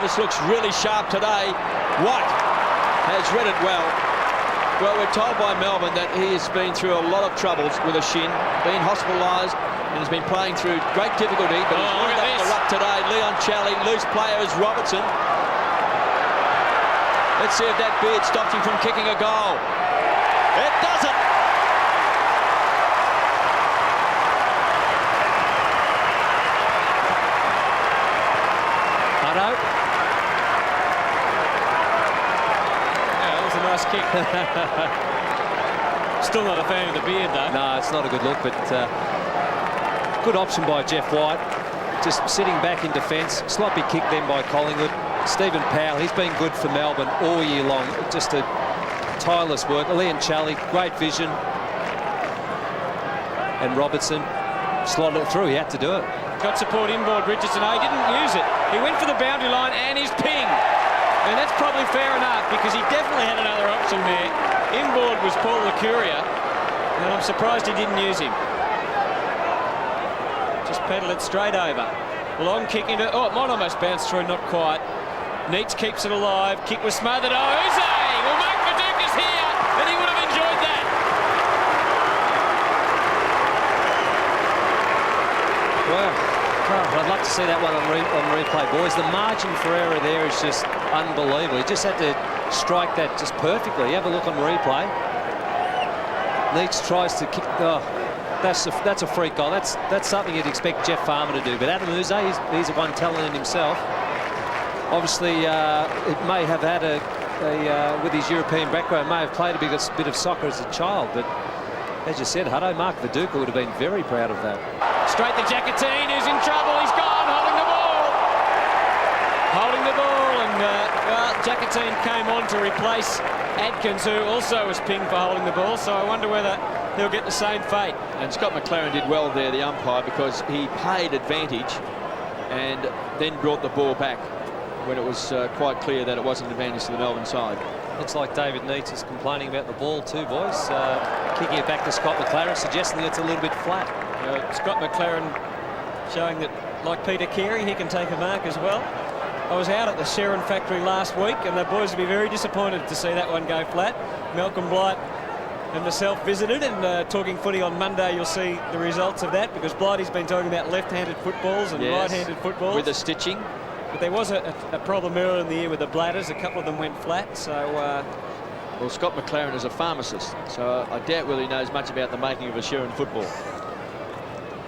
Davis looks really sharp today. White has read it well. Well, we're told by Melbourne that he has been through a lot of troubles with a shin, been hospitalised, and has been playing through great difficulty, but he's lined up the ruck today. Leoncelli, loose player is Robertson. Let's see if that beard stops him from kicking a goal. It doesn't. Adem. Yeah, that was a nice kick. Still not a fan of the beard, though. No, it's not a good look, but good option by Jeff White. Just sitting back in defence. Sloppy kick then by Collingwood. Stephen Powell, he's been good for Melbourne all year long. Just a tireless work. Leoncelli, great vision. And Robertson slotted it through. He had to do it. Got support inboard, Richardson. Oh, he didn't use it. He went for the boundary line and his ping. And that's probably fair enough because he definitely had another option there. Inboard was Paul Licuria, and I'm surprised he didn't use him. Just pedal it straight over. Long kick into... Oh, it might almost bounce through, not quite. Neitz keeps it alive. Kick was smothered. Oh, Uze will make Vidukas here, and he would have enjoyed that. Well, I'd love to see that one on replay, boys. The margin for error there is just unbelievable. He just had to strike that just perfectly. Have a look on replay. Neitz tries to kick... Oh, that's a freak goal. That's something you'd expect Jeff Farmer to do. But Adem, he's the one telling it himself. Obviously, it may have had with his European background, may have played a bit of soccer as a child. But as you said, Hutto, Mark Viduka would have been very proud of that. Straight to Jacatine, who's in trouble. He's gone, holding the ball. Holding the ball, and well, Jacatine came on to replace Adkins, who also was pinged for holding the ball. So I wonder whether he'll get the same fate. And Scott McLaren did well there, the umpire, because he paid advantage and then brought the ball back when it was quite clear that it wasn't an advantage to the Melbourne side. Looks like David Neitz is complaining about the ball too, boys. Kicking it back to Scott McLaren, suggesting it's a little bit flat. Scott McLaren showing that, like Peter Carey, he can take a mark as well. I was out at the Sherrin factory last week, and the boys would be very disappointed to see that one go flat. Malcolm Blight and myself visited, and talking footy on Monday, you'll see the results of that, because Blighty's been talking about left-handed footballs and right-handed footballs. With the stitching. But there was a problem earlier in the year with the bladders. A couple of them went flat, so... Well, Scott McLaren is a pharmacist, so I doubt whether he knows much about the making of a Sherrin football.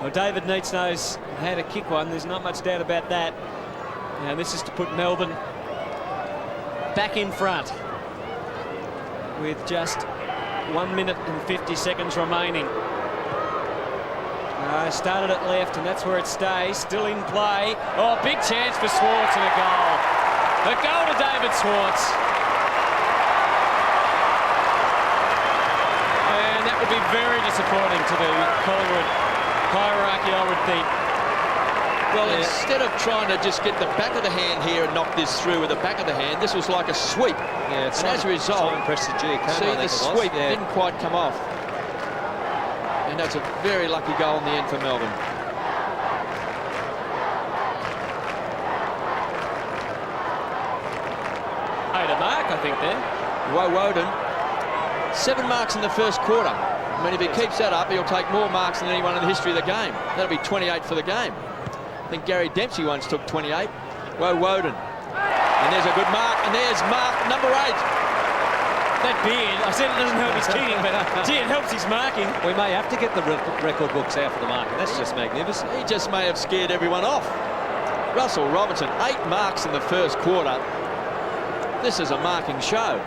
Well, David Neitz knows how to kick one. There's not much doubt about that. And this is to put Melbourne back in front with just 1 minute and 50 seconds remaining. Started at left, and that's where it stays. Still in play. Oh, big chance for Schwarz and a goal. A goal to David Schwarz. And that would be very disappointing to the Collingwood hierarchy, I would think. Well, instead of trying to just get the back of the hand here and knock this through with the back of the hand, this was like a sweep. Yeah, and as a result, see, the sweep didn't quite come off. And that's a very lucky goal in the end for Melbourne. Made a mark, I think, then. Woden, 7 marks in the first quarter. I mean, if he keeps that up, he'll take more marks than anyone in the history of the game. That'll be 28 for the game. I think Gary Dempsey once took 28. Woden. And there's a good mark, and there's mark number 8. That beard, I said it doesn't help his kicking, but gee, it helps his marking. We may have to get the record books out for the marking. That's just magnificent. He just may have scared everyone off. Russell Robertson, 8 marks in the first quarter. This is a marking show.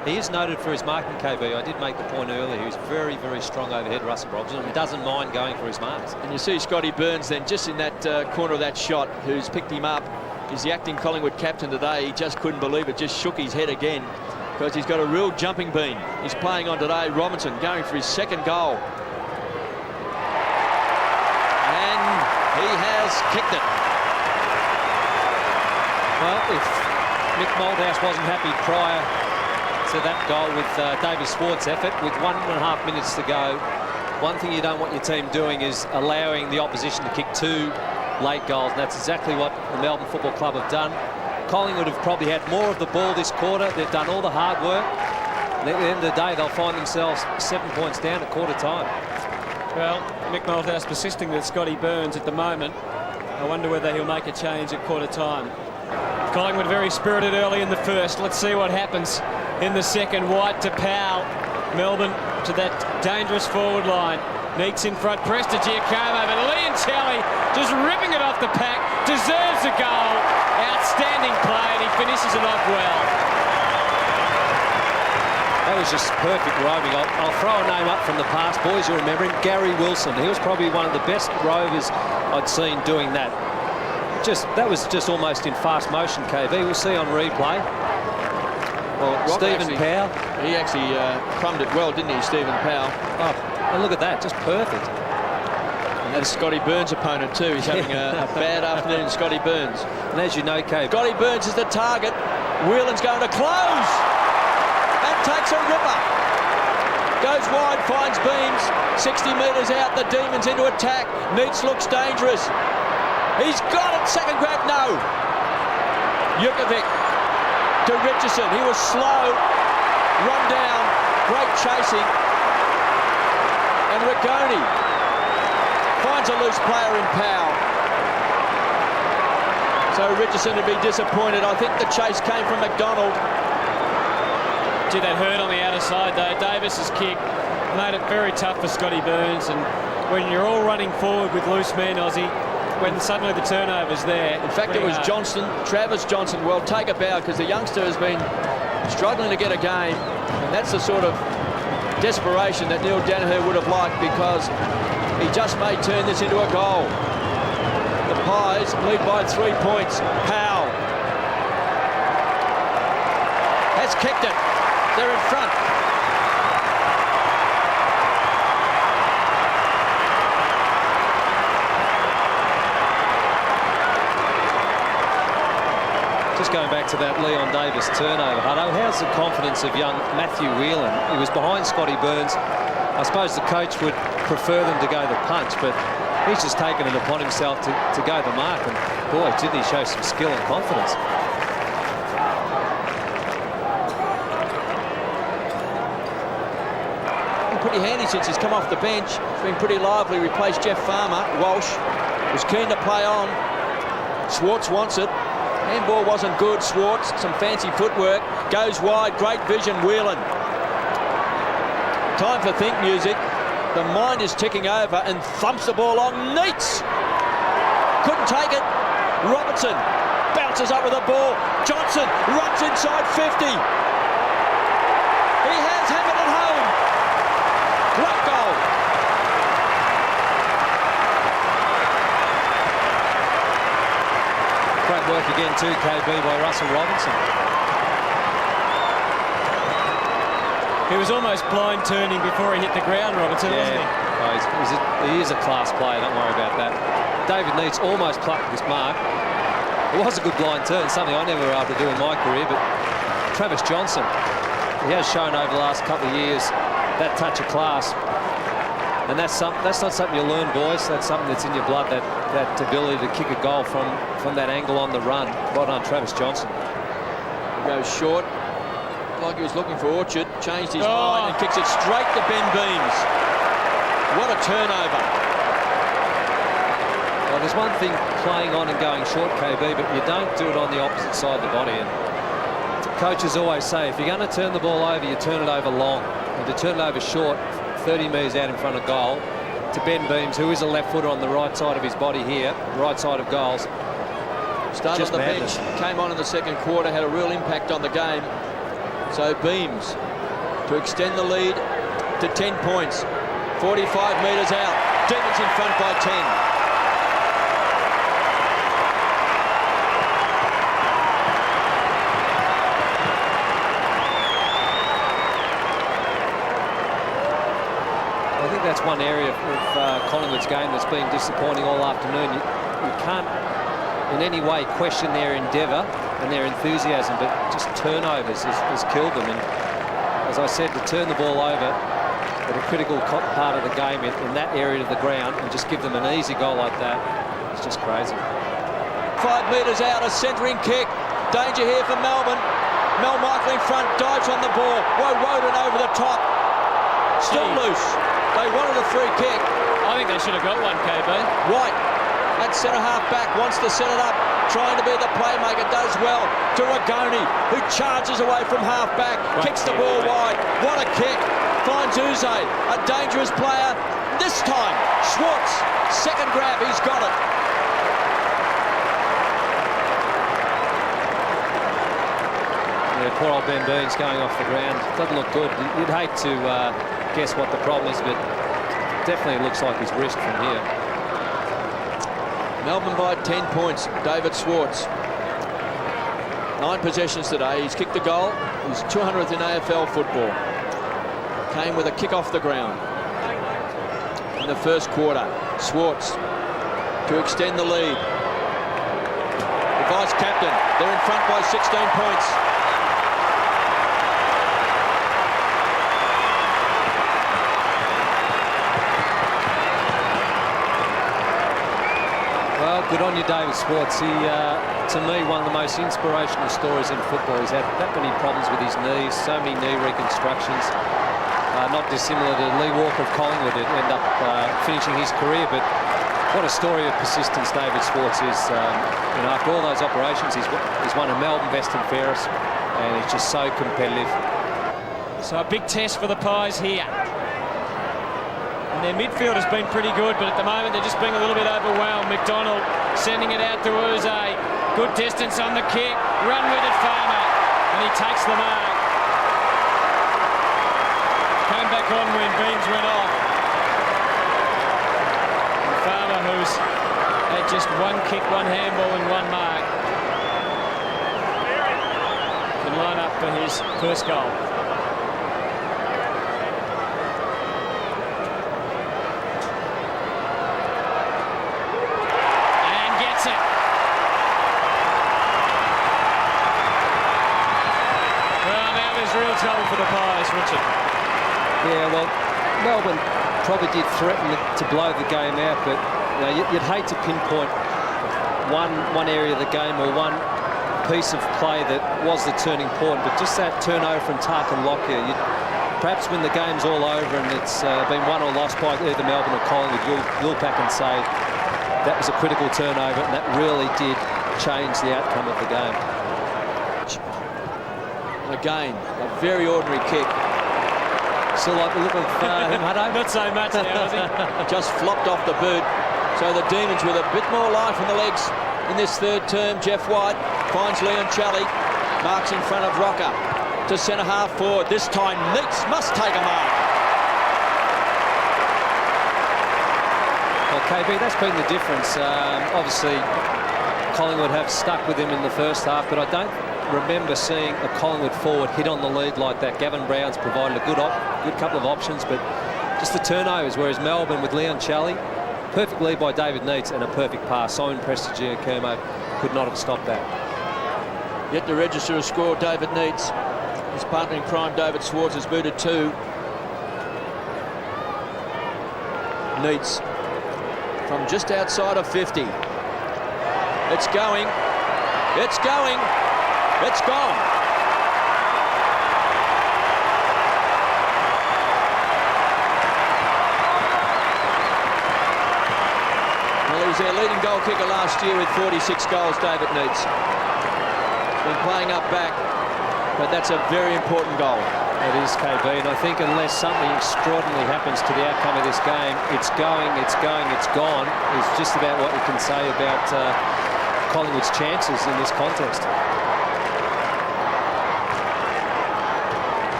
He is noted for his marking, KB. I did make the point earlier. He was very, very strong overhead, Russell Robertson. He doesn't mind going for his marks. And you see Scotty Burns then just in that corner of that shot, who's picked him up. He's the acting Collingwood captain today. He just couldn't believe it, just shook his head again, because he's got a real jumping bean. He's playing on today. Robertson going for his 2nd goal. And he has kicked it. Well, if Mick Moldhouse wasn't happy prior to that goal with David Schwartz's effort, with 1.5 minutes to go, one thing you don't want your team doing is allowing the opposition to kick 2 late goals. And that's exactly what the Melbourne Football Club have done. Collingwood have probably had more of the ball this quarter. They've done all the hard work. And at the end of the day, they'll find themselves 7 points down at quarter time. Well, Mick Malthouse persisting with Scotty Burns at the moment. I wonder whether he'll make a change at quarter time. Collingwood very spirited early in the first. Let's see what happens in the second. White to Powell. Melbourne to that dangerous forward line. Neitz in front, press to Giacomo, but Leoncelli just ripping it off the pack. Deserves a goal. Outstanding play, and he finishes it off well. That was just perfect roaming. I'll throw a name up from the past. Boys, you'll remember him, Gary Wilson. He was probably one of the best rovers I'd seen doing that. That was just almost in fast motion, KB. We'll see on replay. Well, Stephen Powell. He actually crumbed it well, didn't he, Stephen Powell? Oh, and look at that, just perfect. And that's Scotty Burns' opponent too. He's having a bad afternoon, Scotty Burns. And as you know, KB, Scotty Burns is the target. Whelan's going to close. And takes a ripper. Goes wide, finds Beams. 60 metres out, the Demons into attack. Neitz looks dangerous. He's got it, second grab, no. Jukovic to Richardson. He was slow, run down, great chasing. And Rigoni finds a loose player in Powell. So Richardson would be disappointed. I think the chase came from McDonald. Gee, that hurt on the outer side though. Davis's kick made it very tough for Scotty Burns, and when you're all running forward with loose men, Aussie, when suddenly the turnover's there. In fact, it was Johnstone, Travis Johnson. Well, take a bow, because the youngster has been struggling to get a game, and that's the sort of desperation that Neil Danaher would have liked, because he just may turn this into a goal. The Pies lead by 3 points. Powell has kicked it. They're in front. just going back to that Leon Davis turnover, Hutto, how's the confidence of young Matthew Whelan? He was behind Scotty Burns. I suppose the coach would prefer them to go the punch, but he's just taken it upon himself to go the mark, and boy, didn't he show some skill and confidence. Pretty handy since he's come off the bench. It's been pretty lively. Replaced Jeff Farmer. Walsh was keen to play on. Schwarz wants it. Handball wasn't good. Schwarz, some fancy footwork. Goes wide. Great vision. Whelan. Time for think music. The mind is ticking over and thumps the ball on. Neitz couldn't take it. Robertson bounces up with the ball. Johnson runs inside 50. He has hammered it home. Great goal. Great work again too, KB, by Russell Robertson. He was almost blind turning before he hit the ground, Robertson, wasn't he? Oh, he is a class player, don't worry about that. David Neitz almost plucked this mark. It was a good blind turn, something I never were able to do in my career, but Travis Johnson, he has shown over the last couple of years that touch of class. And that's not something you learn, boys. That's something that's in your blood, that ability to kick a goal from that angle on the run. Right on Travis Johnson. He goes short, like he was looking for Orchard, changed his mind and kicks it straight to Ben Beams. What a turnover. Well, there's one thing playing on and going short, KB, but you don't do it on the opposite side of the body. And coaches always say, if you're going to turn the ball over, you turn it over long. And to turn it over short, 30 metres out in front of goal, to Ben Beams, who is a left footer on the right side of his body here, right side of goals. Started on the bench, came on in the second quarter, had a real impact on the game. So Beams to extend the lead to 10 points. 45 metres out. Demons in front by 10. That's one area of Collingwood's game that's been disappointing all afternoon. You can't in any way question their endeavour and their enthusiasm, but just turnovers has killed them. And as I said, to turn the ball over at a critical part of the game in that area of the ground and just give them an easy goal like that, it's just crazy. 5 metres out, a centering kick. Danger here for Melbourne. Mel Michael in front, dives on the ball. Woden over the top. Still loose. They wanted a free kick. I think they should have got one, KB. White, that centre-half back, wants to set it up. Trying to be the playmaker, does well. To Agoni, who charges away from half-back. Kicks the ball wide. What a kick. Finds Uze, a dangerous player. This time, Schwarz, second grab, he's got it. Yeah, poor old Ben Beans going off the ground. Doesn't look good. You'd hate to guess what the problem is, but definitely looks like his wrist from here. Melbourne by 10 points. David Schwarz. 9 possessions today. He's kicked the goal. He's 200th in AFL football. Came with a kick off the ground in the first quarter. Schwarz to extend the lead. The vice captain. They're in front by 16 points. Good on you, David Schwarz. He, to me, one of the most inspirational stories in football. He's had that many problems with his knees, so many knee reconstructions. Not dissimilar to Lee Walker of Collingwood, who ended up finishing his career. But what a story of persistence David Schwarz is. You know, after all those operations, he's won a Melbourne best and fairest, and he's just so competitive. So a big test for the Pies here. And their midfield has been pretty good, but at the moment they're just being a little bit overwhelmed. McDonald sending it out to Uze. Good distance on the kick. Run with it, Farmer. And he takes the mark. Came back on when Beans went off. And Farmer, who's had just one kick, one handball and one mark, can line up for his first goal. Trouble for the Pies, Richard. Yeah, well, Melbourne probably did threaten to blow the game out, but you know, you'd hate to pinpoint one area of the game or one piece of play that was the turning point, but just that turnover from Tarkin Lockyer, perhaps when the game's all over and it's been won or lost by either Melbourne or Collingwood, you'll look back and say that was a critical turnover and that really did change the outcome of the game. Again, a very ordinary kick. Still like the look of him, Adem? Not so much now, is he? Just flopped off the boot. So the Demons with a bit more life in the legs in this third term. Jeff White finds Leoncelli. Marks in front of Rocker to centre half forward. This time Neitz must take a mark. Well, KB, that's been the difference. Obviously, Collingwood have stuck with him in the first half, but I don't remember seeing a Collingwood forward hit on the lead like that. Gavin Brown's provided a good couple of options, but just the turnovers, whereas Melbourne with Leoncelli, perfect lead by David Neitz and a perfect pass. So impressed that Kermo could not have stopped that. Yet to register a score, David Neitz. His partner in crime, David Schwarz, has booted 2. Neitz from just outside of 50. It's going. It's going. It's gone. Well, he was their leading goal kicker last year with 46 goals, David Neitz. Been playing up back, but that's a very important goal. It is, KB, and I think unless something extraordinary happens to the outcome of this game, it's going, it's gone, is just about what you can say about Collingwood's chances in this contest.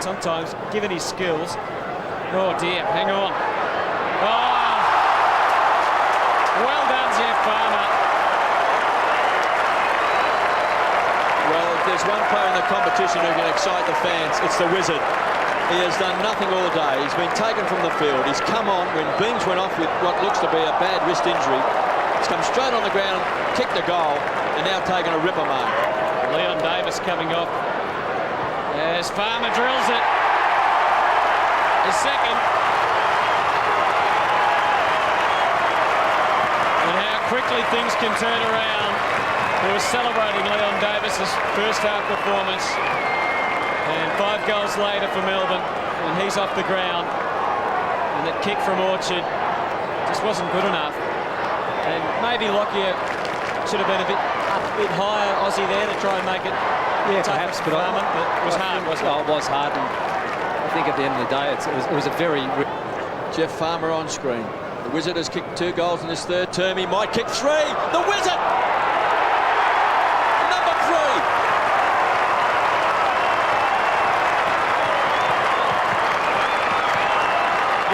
Sometimes, given his skills, oh dear, hang on. Oh, well done, Jeff Farmer. Well, if there's one player in the competition who can excite the fans, it's the Wizard. He has done nothing all day. He's been taken from the field. He's come on when Beams went off with what looks to be a bad wrist injury. He's come straight on the ground, kicked the goal, and now taken a ripper mark. Leon Davis coming off. As Farmer drills it. His second. And how quickly things can turn around who was celebrating Leon Davis's first half performance. And 5 goals later for Melbourne, and he's off the ground. And that kick from Orchard just wasn't good enough. And maybe Lockyer should have been a bit higher, Aussie, there to try and make it. Yeah, perhaps, but it was hard, wasn't it? Oh, it was hard, and I think at the end of the day, it was a very... Jeff Farmer on screen. The Wizard has kicked 2 goals in his 3rd term. He might kick 3. The Wizard! Number 3!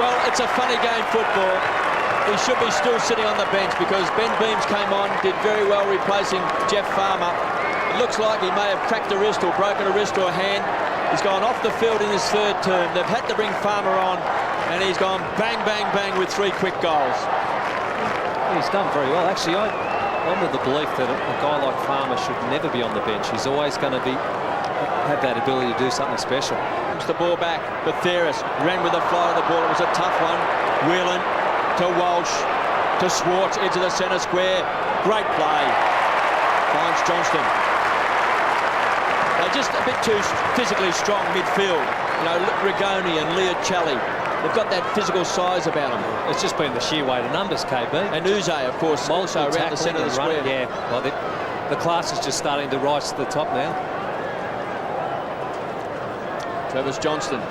Well, it's a funny game, football. He should be still sitting on the bench because Ben Beams came on, did very well replacing Jeff Farmer. It looks like he may have cracked a wrist or broken a wrist or a hand. He's gone off the field in his 3rd term. They've had to bring Farmer on, and he's gone bang, bang, bang with 3 quick goals. He's done very well. Actually, I'm of the belief that a guy like Farmer should never be on the bench. He's always going to have that ability to do something special. The ball back, but Theris ran with the flow of the ball. It was a tough one. Whelan to Walsh, to Schwarz, into the centre square. Great play. Finds Johnstone. They're just a bit too physically strong midfield. You know, Rigoni and Leoncelli. They've got that physical size about them. It's just been the sheer weight of numbers, KB. And Uze, of course, also around the centre of the square. Yeah, well, the class is just starting to rise to the top now. Travis Johnstone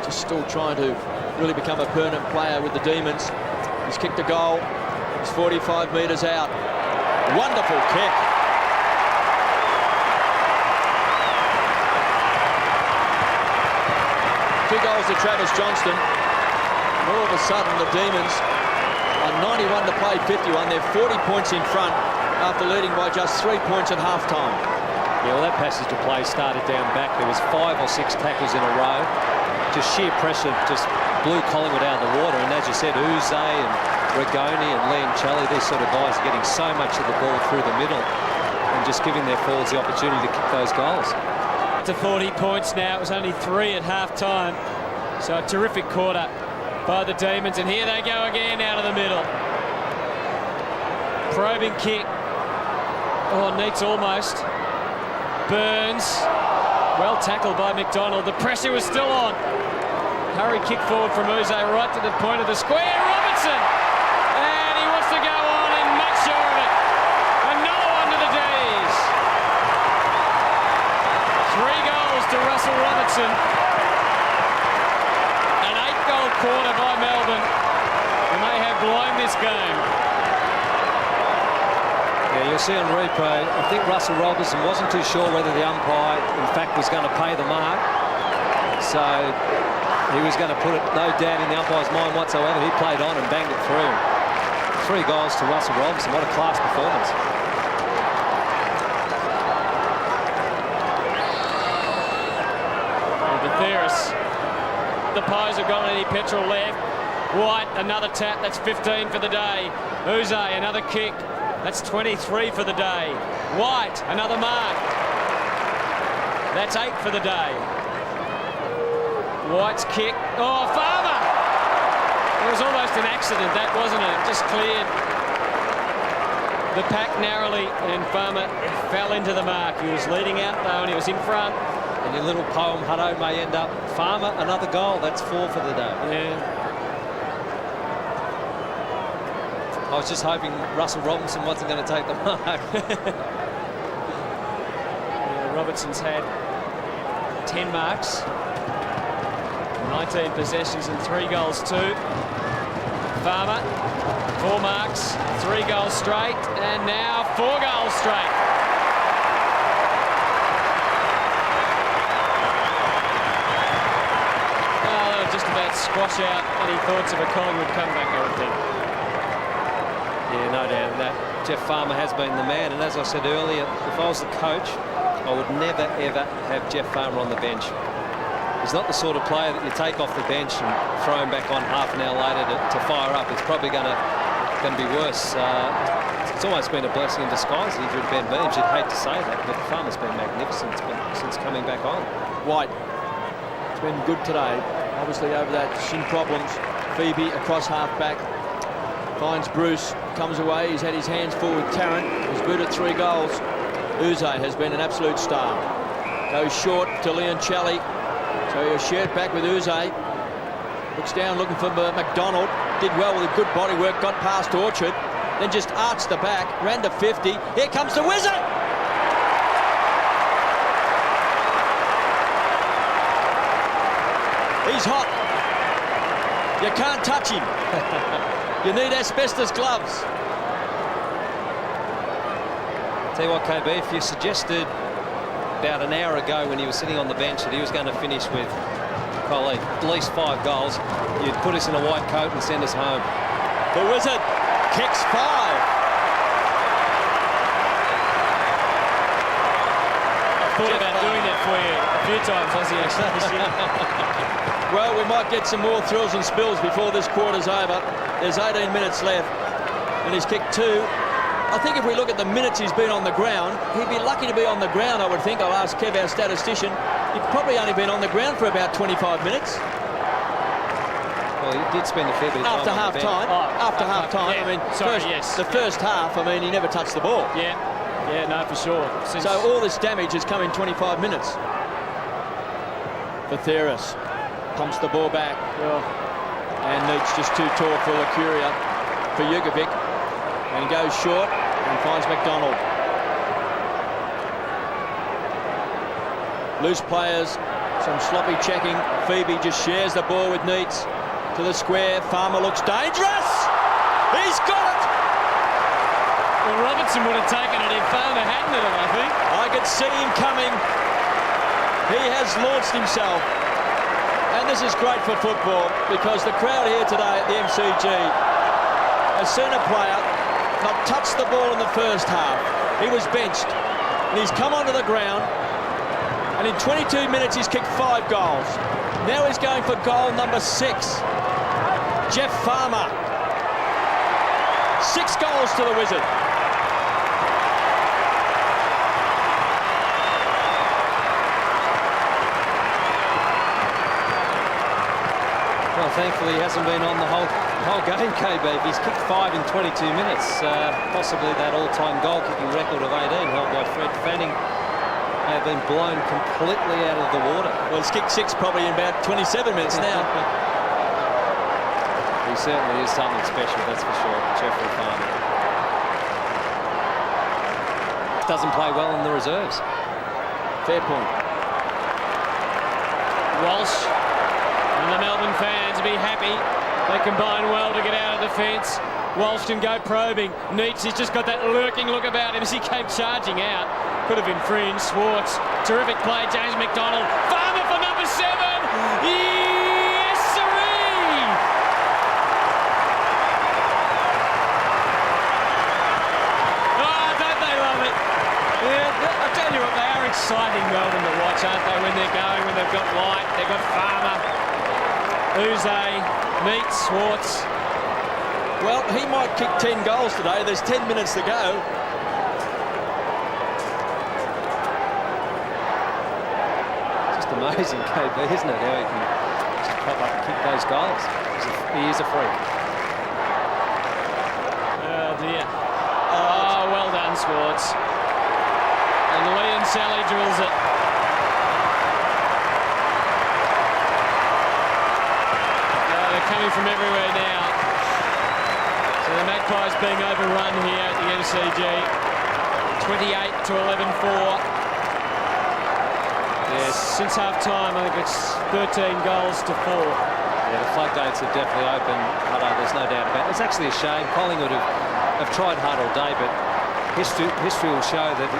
just still trying to really become a permanent player with the Demons. He's kicked a goal. He's 45 metres out. Wonderful kick. Two goals to Travis Johnstone. And all of a sudden, the Demons are 91 to play 51. They're 40 points in front after leading by just 3 points at half-time. Yeah, well, that passage of play started down back. There was 5 or 6 tackles in a row. Just sheer pressure just blew Collingwood out of the water. And as you said, Uze and Rigoni and Leoncelli, these sort of guys are getting so much of the ball through the middle and just giving their forwards the opportunity to kick those goals. To 40 points now. It was only 3 at half-time. So a terrific quarter by the Demons. And here they go again out of the middle. Probing kick. Oh, Neitz almost. Burns, well tackled by McDonald. The pressure was still on. Hurry kick forward from Uze right to the point of the square. Robertson, and he wants to go on and make sure of it. Another one to the D's. 3 goals to Russell Robertson. An 8-goal quarter by Melbourne, and they have blown this game. Yeah, you'll see on replay, I think Russell Robertson wasn't too sure whether the umpire, in fact, was going to pay the mark. So he was going to put it, no doubt, in the umpire's mind whatsoever. He played on and banged it through. 3 goals to Russell Robertson. What a class performance. The Theris. The Pies have got any petrol left. White, another tap. That's 15 for the day. Uze, another kick. That's 23 for the day. White, another mark. That's 8 for the day. White's kick. Oh, Farmer! It was almost an accident, that, wasn't it? Just cleared the pack narrowly, and Farmer fell into the mark. He was leading out, though, and he was in front. And your little poem, Hutto, may end up Farmer, another goal. That's 4 for the day. Yeah. I was just hoping Russell Robinson wasn't going to take the mark. Yeah, Robertson's had 10 marks, 19 possessions and 3 goals too. Farmer, 4 marks, 3 goals straight, and now 4 goals straight. Oh, that'll just about squash out any thoughts of a Collingwood comeback, I would think. Yeah, no doubt that. Jeff Farmer has been the man, and as I said earlier, if I was the coach, I would never, ever have Jeff Farmer on the bench. He's not the sort of player that you take off the bench and throw him back on half an hour later to fire up. It's probably going to be worse. It's almost been a blessing in disguise, the injury to Ben Beams. You'd hate to say that, but Farmer's been magnificent since coming back on. White, it's been good today. Obviously over that shin problems. Phoebe across half back. Finds Bruce, comes away. He's had his hands full with Tarrant. He's good at 3 goals. Uze has been an absolute star. Goes short to Leoncelli. So he'll share it back with Uze. Looks down looking for McDonald. Did well with good body work. Got past Orchard. Then just arched the back. Ran to 50. Here comes the Wizard. He's hot. You can't touch him. You need asbestos gloves. Tell you what, KB, if you suggested about an hour ago when he was sitting on the bench that he was going to finish with probably at least 5 goals, you'd put us in a white coat and send us home. The Wizard kicks 5. I thought about doing that for you a few times, Ozzy, actually. Well, we might get some more thrills and spills before this quarter's over. There's 18 minutes left, and he's kicked 2. I think if we look at the minutes he's been on the ground, he'd be lucky to be on the ground, I would think. I'll ask Kev, our statistician. He'd probably only been on the ground for about 25 minutes. Well, he did spend a fair bit of time after half-time. After half-time. Yeah. I mean, Sorry, the first half, I mean, he never touched the ball. Yeah, no, for sure. So all this damage has come in 25 minutes. Vatheris pumps the ball back. And Neitz just too tall for Lacuria, for Jugovic. And goes short and finds McDonald. Loose players, some sloppy checking. Phoebe just shares the ball with Neitz to the square. Farmer looks dangerous. He's got it. Well, Robertson would have taken it if Farmer hadn't it, I think. I could see him coming. He has launched himself. And this is great for football because the crowd here today at the MCG has seen a player not touched the ball in the first half. He was benched. And he's come onto the ground. And in 22 minutes, he's kicked 5 goals. Now he's going for goal number 6. Jeff Farmer. 6 goals to the Wizard. Well, thankfully he hasn't been on the whole game, KB. He's kicked 5 in 22 minutes. Possibly that all-time goal-kicking record of 18 held by Fred Fanning may have been blown completely out of the water. Well, he's kicked 6 probably in about 27 minutes now. He certainly is something special, that's for sure, Jeffrey Farmer. Doesn't play well in the reserves. Fair point. Walsh and the Melbourne fans will be happy. They combine well to get out of defence. Walsh can go probing. Neitz has just got that lurking look about him as he came charging out. Could have infringed. Schwarz, terrific play. James McDonald. Farmer for number 7. Yes, sirree! Oh, don't they love it? Yeah, I tell you what, they are exciting Melbourne to watch, aren't they? When they're going, when they've got White, they've got Farmer, Uze, Neitz, Schwarz. Well, he might kick 10 goals today. There's 10 minutes to go. Just amazing, KB, isn't it? How he can just pop up and kick those goals. He is a freak. Oh, dear. Oh, well done, Schwarz. And Leoncelli drills it. They're coming from everywhere now. So the Magpies being overrun here at the MCG. 28 to 11-4. Yes, since half-time, I think it's 13 goals to 4. Yeah, the floodgates have definitely opened. There's no doubt about it. It's actually a shame. Collingwood have tried hard all day, but history will show that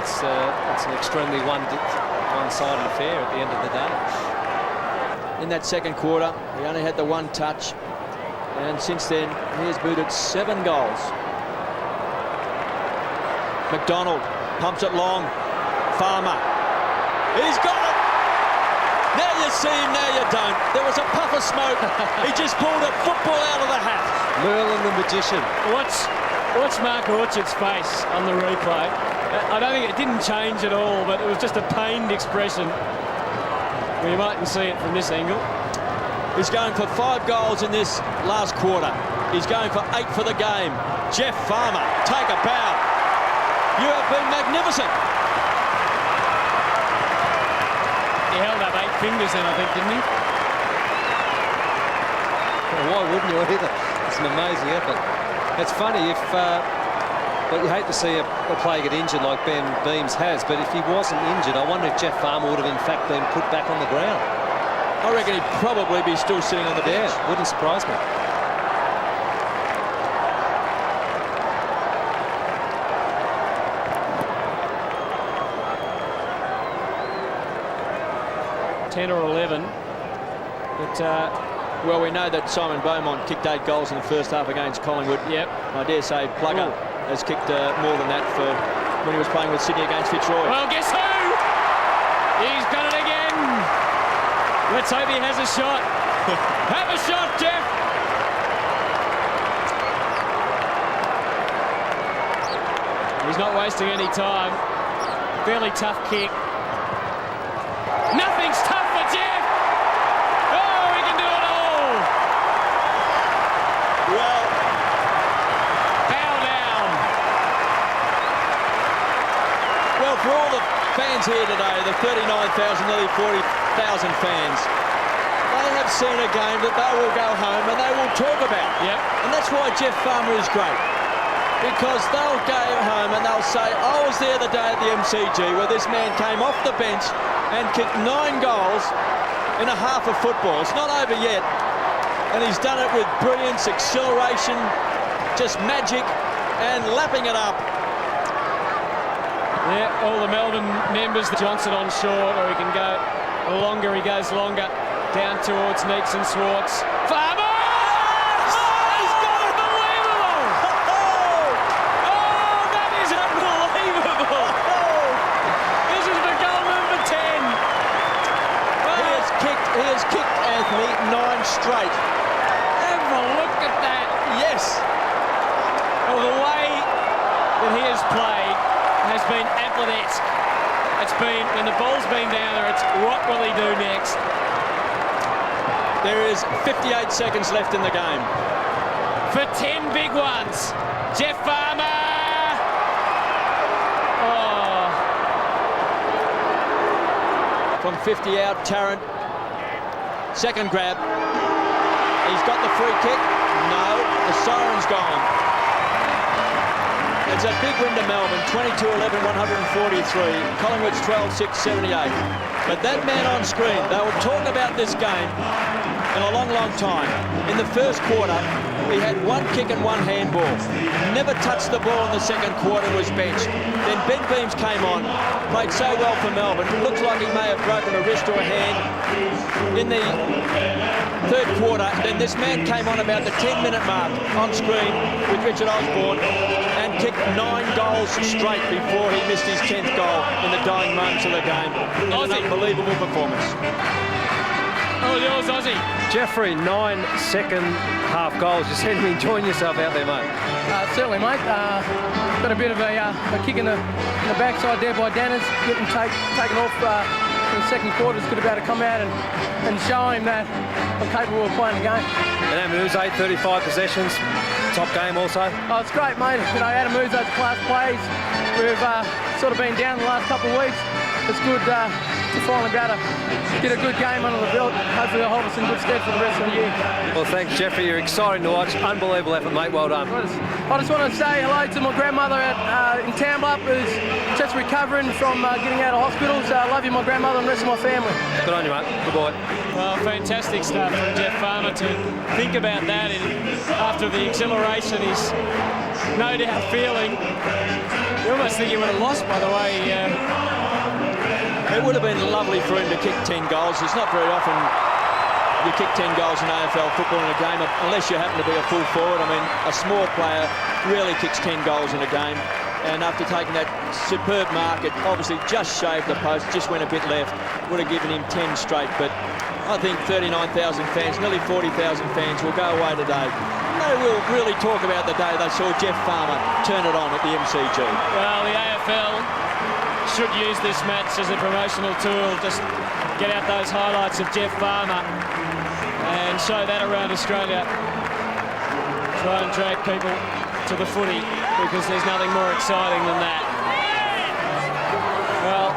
it's an extremely one-sided affair at the end of the day. In that second quarter, he only had the 1 touch. And since then, he has booted 7 goals. McDonald pumps it long. Farmer. He's got it! Now you see him, now you don't. There was a puff of smoke. He just pulled a football out of the hat. Merlin the magician. Watch Mark Orchard's face on the replay. I don't think it didn't change at all, but it was just a pained expression. Well, you mightn't see it from this angle. He's going for 5 goals in this last quarter. He's going for 8 for the game. Jeff Farmer, take a bow. You have been magnificent. He held up 8 fingers then, I think, didn't he? Well, why wouldn't you either? It's an amazing effort. It's funny if... But you hate to see a player get injured like Ben Beams has, but if he wasn't injured, I wonder if Jeff Farmer would have in fact been put back on the ground. I reckon he'd probably be still sitting on the bench. Yeah, wouldn't surprise me. $10 or 11. But well, we know that Simon Beaumont kicked 8 goals in the first half against Collingwood. Yep. I dare say Plugger has kicked more than that for when he was playing with Sydney against Fitzroy. Well, guess who? He's got it again. Let's hope he has a shot. Have a shot, Jeff. He's not wasting any time. Fairly tough kick. Nothing's tough for Jeff. Oh, he can do it all. Well, Bow down. well, for all the fans here today, the 39,000, nearly 40,000 fans, they have seen a game that they will go home and they will talk about. Yep. And that's why Jeff Farmer is great. Because they'll go home and they'll say, I was there the day at the MCG where this man came off the bench and kicked 9 goals in a half of football. It's not over yet. And he's done it with brilliance, acceleration, just magic, and lapping it up. Yeah, all the Melbourne members, Johnstone on short, or he can go longer, he goes longer, down towards Neitz and Schwarz. Farmer! He has kicked, Anthony, 9 straight. Have a look at that. Yes. Well, the way that he has played has been athletic. It's been, when the ball's been down there, it's what will he do next? There is 58 seconds left in the game. For 10 big ones, Jeff Farmer. Oh. From 50 out, Tarrant. Second grab. He's got the free kick. No, the siren's gone. It's a big win to Melbourne, 22-11, 143. Collingwood's 12-6, 78. But that man on screen, they will talk about this game in a long, long time. In the first quarter, we had 1 kick and 1 handball. Never touched the ball in the second quarter, was benched. Then Ben Beams came on, played so well for Melbourne. Looks like he may have broken a wrist or a hand in the third quarter. Then this man came on about the 10-minute mark on screen with Richard Osborne and kicked 9 goals straight before he missed his 10th goal in the dying moments of the game. An unbelievable performance. Oh, yours, Aussie. Jeffrey, 9 second half goals. You seem to be enjoying yourself out there, mate. Certainly, mate. Got a bit of a kick in the backside there by Danners, getting taken off in the second quarter. It's good about to come out and show him that I'm capable of playing the game. And Adem Uze, 35 possessions, top game also. Oh, it's great, mate. You know, Adem Uze's class plays. We've sort of been down the last couple of weeks. It's good to finally be able to get a good game under the belt. Hopefully they'll hold us in good stead for the rest of the year. Well, thanks, Jeffrey. You're exciting to watch. Unbelievable effort, mate. Well done. I just want to say hello to my grandmother in Tampa, who's just recovering from getting out of hospital. So I love you, my grandmother, and the rest of my family. Good on you, mate. Good boy. Well, fantastic stuff from Jeff Farmer to think about that after the acceleration he's no doubt feeling. You almost think he would have lost by the way. It would have been lovely for him to kick 10 goals. It's not very often you kick 10 goals in AFL football in a game, unless you happen to be a full forward. I mean, a small player rarely kicks 10 goals in a game. And after taking that superb mark, it obviously just shaved the post, just went a bit left. Would have given him 10 straight. But I think 39,000 fans, nearly 40,000 fans will go away today. They will really talk about the day they saw Jeff Farmer turn it on at the MCG. Well, the AFL should use this match as a promotional tool. Just get out those highlights of Jeff Farmer and show that around Australia. try and drag people to the footy, because there's nothing more exciting than that. Well,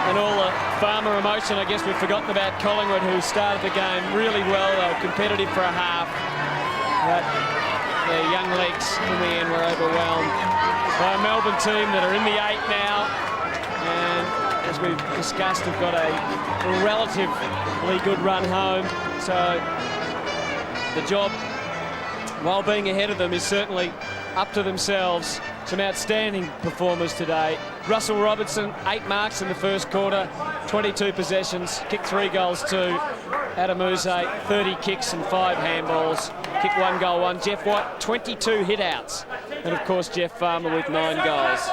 and all the Farmer emotion, I guess we've forgotten about Collingwood, who started the game really well. They were competitive for a half, but their young legs in the end were overwhelmed by a Melbourne team that are in the 8 now, and as we've discussed, have got a relatively good run home. So the job, while being ahead of them, is certainly up to themselves. Some outstanding performers today. Russell Robertson, 8 marks in the first quarter, 22 possessions, kicked 3 goals too. Adem, 30 kicks and 5 handballs, kicked 1 goal, 1. Jeff White, 22 hit-outs. And of course, Jeff Farmer with 9 goals.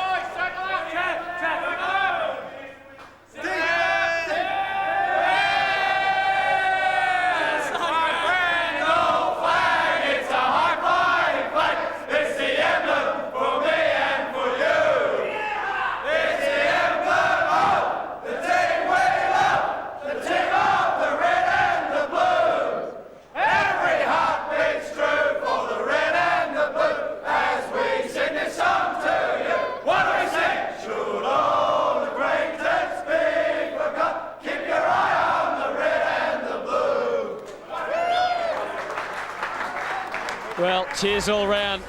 Well, cheers all round